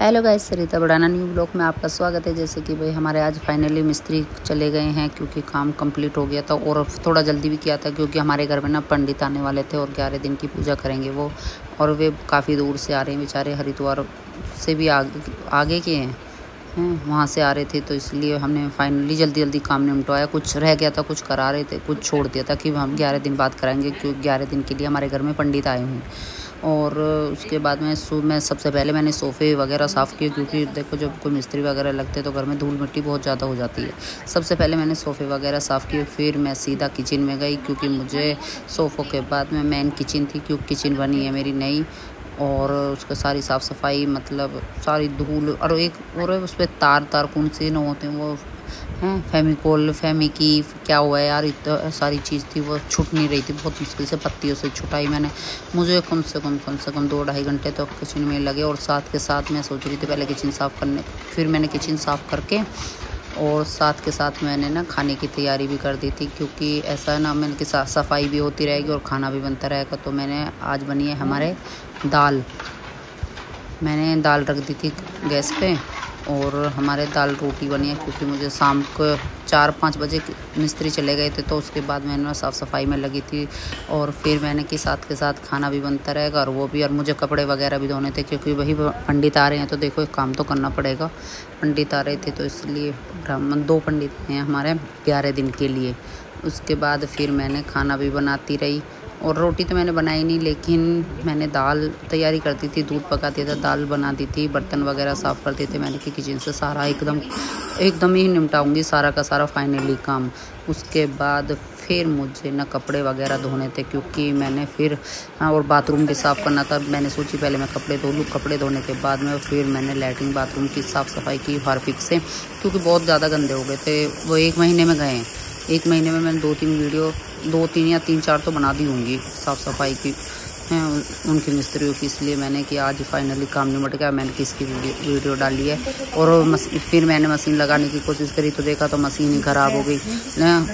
Hello guys, सरिता बढ़ाना new blog में आपका स्वागत है। जैसे कि भाई हमारे आज फाइनली मिस्त्री चले गए हैं क्योंकि काम कंप्लीट हो गया था और थोड़ा जल्दी भी किया था क्योंकि हमारे घर में ना पंडित आने वाले थे और 11 दिन की पूजा करेंगे वो। और वे काफ़ी दूर से आ रहे हैं बेचारे, हरिद्वार से भी आगे के हैं वहाँ से आ रहे थे, तो इसलिए हमने फाइनली जल्दी काम निपटवाया। कुछ रह गया था, कुछ करा रहे थे, कुछ छोड़ दिया था कि हम 11 दिन बाद कराएंगे क्योंकि 11 दिन के लिए हमारे घर में पंडित आए हुए हैं। और उसके बाद में सबसे पहले मैंने सोफ़े वगैरह साफ़ किए क्योंकि देखो जब कोई मिस्त्री वगैरह लगते हैं तो घर में धूल मिट्टी बहुत ज़्यादा हो जाती है। सबसे पहले मैंने सोफ़े वगैरह साफ़ किए, फिर मैं सीधा किचन में गई क्योंकि मुझे सोफ़ों के बाद में मेन किचन थी क्योंकि किचन बनी है मेरी नई। और उसका सारी साफ़ सफाई मतलब सारी धूल और उस पर तार कौन से न होते हैं वो हैं, फेमिकोल फेमिकी क्या हुआ है यार, इतना सारी चीज़ थी वो छूट नहीं रही थी। बहुत मुश्किल से पत्तियों से छुटाई मैंने। मुझे कम से कम 2-2.5 घंटे तो किचन में लगे। और साथ के साथ मैं सोच रही थी पहले किचन साफ़ करने, फिर मैंने किचन साफ़ करके और साथ के साथ मैंने ना खाने की तैयारी भी कर दी थी क्योंकि ऐसा ना मैंने कि सफाई भी होती रहेगी और खाना भी बनता रहेगा। तो मैंने आज बनी है हमारे दाल, मैंने दाल रख दी थी गैस पे और हमारे दाल रोटी बनी है क्योंकि मुझे शाम को 4-5 बजे मिस्त्री चले गए थे, तो उसके बाद मैंने साफ़ सफाई में लगी थी। और फिर मैंने कि साथ के साथ खाना भी बनता रहेगा और वो भी, और मुझे कपड़े वगैरह भी धोने थे क्योंकि वही पंडित आ रहे हैं तो देखो एक काम तो करना पड़ेगा। पंडित आ रहे थे तो इसलिए 2 पंडित हैं हमारे 11 दिन के लिए। उसके बाद फिर मैंने खाना भी बनाती रही और रोटी तो मैंने बनाई नहीं, लेकिन मैंने दाल तैयारी कर दी थी, दूध पका दिया था, दाल बना दी थी, बर्तन वगैरह साफ़ कर दिए थे मैंने कि किचन से सारा एकदम ही निपटाऊंगी सारा का सारा फाइनली काम। उसके बाद फिर मुझे ना कपड़े वगैरह धोने थे क्योंकि मैंने फिर और बाथरूम भी साफ़ करना था। मैंने सोची पहले मैं कपड़े धो लूँ, कपड़े धोने के बाद में फिर मैंने लैट्रिन बाथरूम की साफ़ सफाई की हार्पिक से क्योंकि बहुत ज़्यादा गंदे हो गए थे। वो 1 महीने में गए हैं, 1 महीने में मैंने 2-3 वीडियो 2-3 या 3-4 तो बना दी होंगी साफ़ सफाई की हैं उनकी मिस्त्रियों की। इसलिए मैंने कि आज फाइनली काम निपट गया, मैंने किसकी वीडियो डाली है। और फिर मैंने मशीन लगाने की कोशिश करी तो देखा तो मशीन ही ख़राब हो गई ना,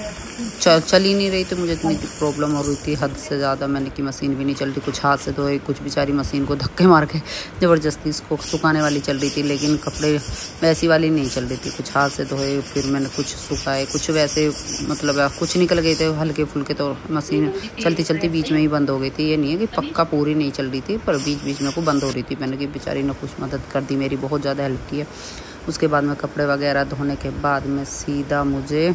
चल ही नहीं रही। तो मुझे इतनी प्रॉब्लम हो रही थी हद से ज़्यादा, मैंने कि मशीन भी नहीं चल रही। कुछ हाथ से धोए, कुछ बेचारी मशीन को धक्के मार के ज़बरदस्ती इसको सुखाने वाली चल रही थी, लेकिन कपड़े वैसी वाली नहीं चल रही थी। कुछ हाथ से धोए, फिर मैंने कुछ सुखाए, कुछ वैसे मतलब कुछ निकल गए थे हल्के फुल्के, तो मशीन चलती बीच में ही बंद हो गई थी। ये नहीं है कि पक्का पूरी नहीं चल रही थी, पर बीच में को बंद हो रही थी। मैंने कि बेचारी ने कुछ मदद कर दी, मेरी बहुत ज़्यादा हेल्प की है। उसके बाद में कपड़े वगैरह धोने के बाद में सीधा मुझे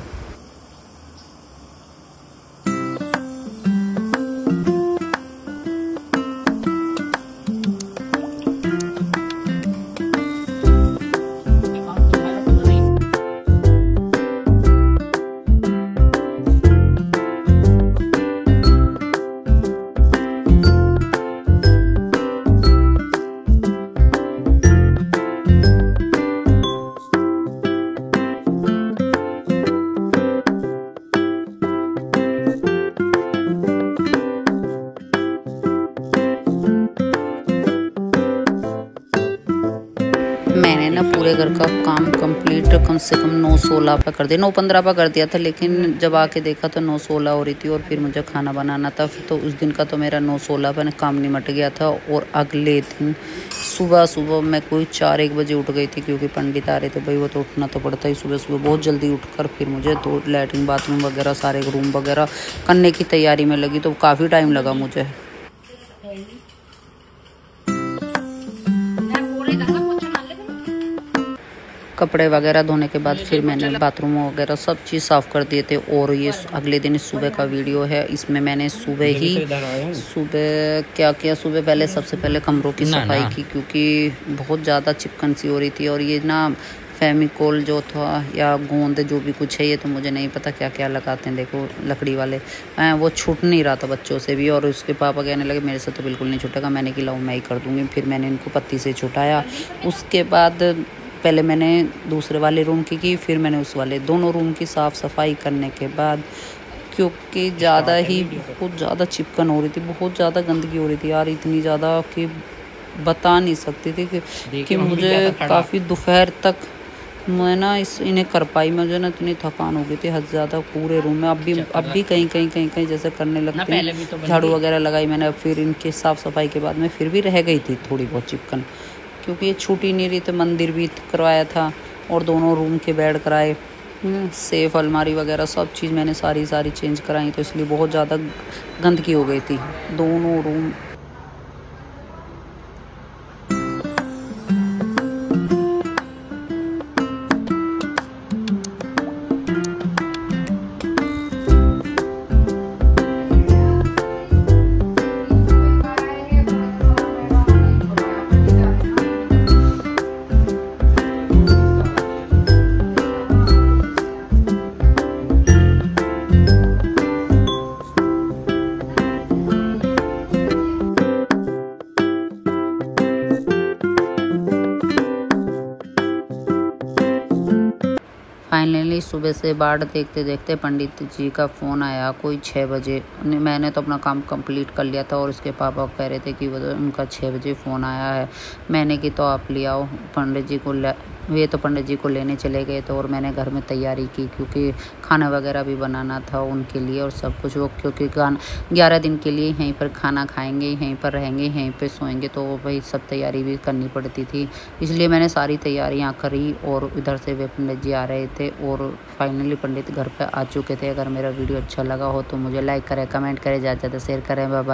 मैंने ना पूरे घर का काम कंप्लीट कम से कम 9-16 पर कर दिया, 9-15 पर कर दिया था, लेकिन जब आके देखा तो 9-16 हो रही थी। और फिर मुझे खाना बनाना था, तो उस दिन का तो मेरा 9-16 पर काम निमट गया था। और अगले दिन सुबह मैं कोई 4-1 बजे उठ गई थी क्योंकि पंडित आ रहे थे भाई, वो तो उठना तो पड़ता ही सुबह बहुत जल्दी उठकर फिर मुझे तो लैट्रिन बाथरूम वगैरह सारे रूम वगैरह करने की तैयारी में लगी, तो काफ़ी टाइम लगा मुझे। कपड़े वगैरह धोने के बाद फिर मैंने बाथरूम वगैरह सब चीज़ साफ़ कर दिए थे। और ये अगले दिन सुबह का वीडियो है, इसमें मैंने सुबह क्या किया। सुबह पहले सबसे पहले कमरों की सफाई की क्योंकि बहुत ज़्यादा चिपकन सी हो रही थी। और ये ना फेमिकोल जो था या गोंद जो भी कुछ है, ये तो मुझे नहीं पता क्या क्या लगाते हैं, देखो लकड़ी वाले, वो छूट नहीं रहा था बच्चों से भी। और उसके पापा कहने लगे मेरे से तो बिल्कुल नहीं छूटेगा, मैंने कि लाऊं मैं ही कर दूँगी। फिर मैंने इनको पत्ती से छुटाया। उसके बाद पहले मैंने दूसरे वाले रूम की, फिर मैंने उस वाले दोनों रूम की साफ़ सफाई करने के बाद क्योंकि बहुत ज़्यादा चिपकन हो रही थी, बहुत ज़्यादा गंदगी हो रही थी यार, इतनी ज़्यादा कि बता नहीं सकती थी कि मुझे काफ़ी दोपहर तक मैं ना इन्हें कर पाई। मुझे ना इतनी थकान हो गई थी हद ज़्यादा पूरे रूम में। अब भी कहीं जैसे करने लगते हैं, झाड़ू वगैरह लगाई मैंने। फिर इनके साफ़ सफाई के बाद में फिर भी रह गई थी थोड़ी बहुत चिपकन, क्योंकि ये छूट ही नहीं रही, तो मंदिर भी करवाया था और दोनों रूम के बेड कराए, सेफ अलमारी वगैरह सब चीज़ मैंने सारी चेंज कराई, तो इसलिए बहुत ज़्यादा गंदगी हो गई थी दोनों रूम। फाइनली सुबह से बाट देखते देखते पंडित जी का फ़ोन आया कोई 6 बजे। मैंने तो अपना काम कंप्लीट कर लिया था और उसके पापा कह रहे थे कि वो उनका 6 बजे फ़ोन आया है। मैंने कि तो आप ले आओ पंडित जी को, वे तो पंडित जी को लेने चले गए। तो और मैंने घर में तैयारी की क्योंकि खाना वगैरह भी बनाना था उनके लिए और सब कुछ। वो क्योंकि 11 दिन के लिए यहीं पर खाना खाएंगे, यहीं पर रहेंगे, यहीं पर सोएंगे, तो वही सब तैयारी भी करनी पड़ती थी, इसलिए मैंने सारी तैयारियां करी। और इधर से वे पंडित जी आ रहे थे और फाइनली पंडित घर पर आ चुके थे। अगर मेरा वीडियो अच्छा लगा हो तो मुझे लाइक करें, कमेंट करें, ज़्यादा से ज़्यादा शेयर करें। Bye bye.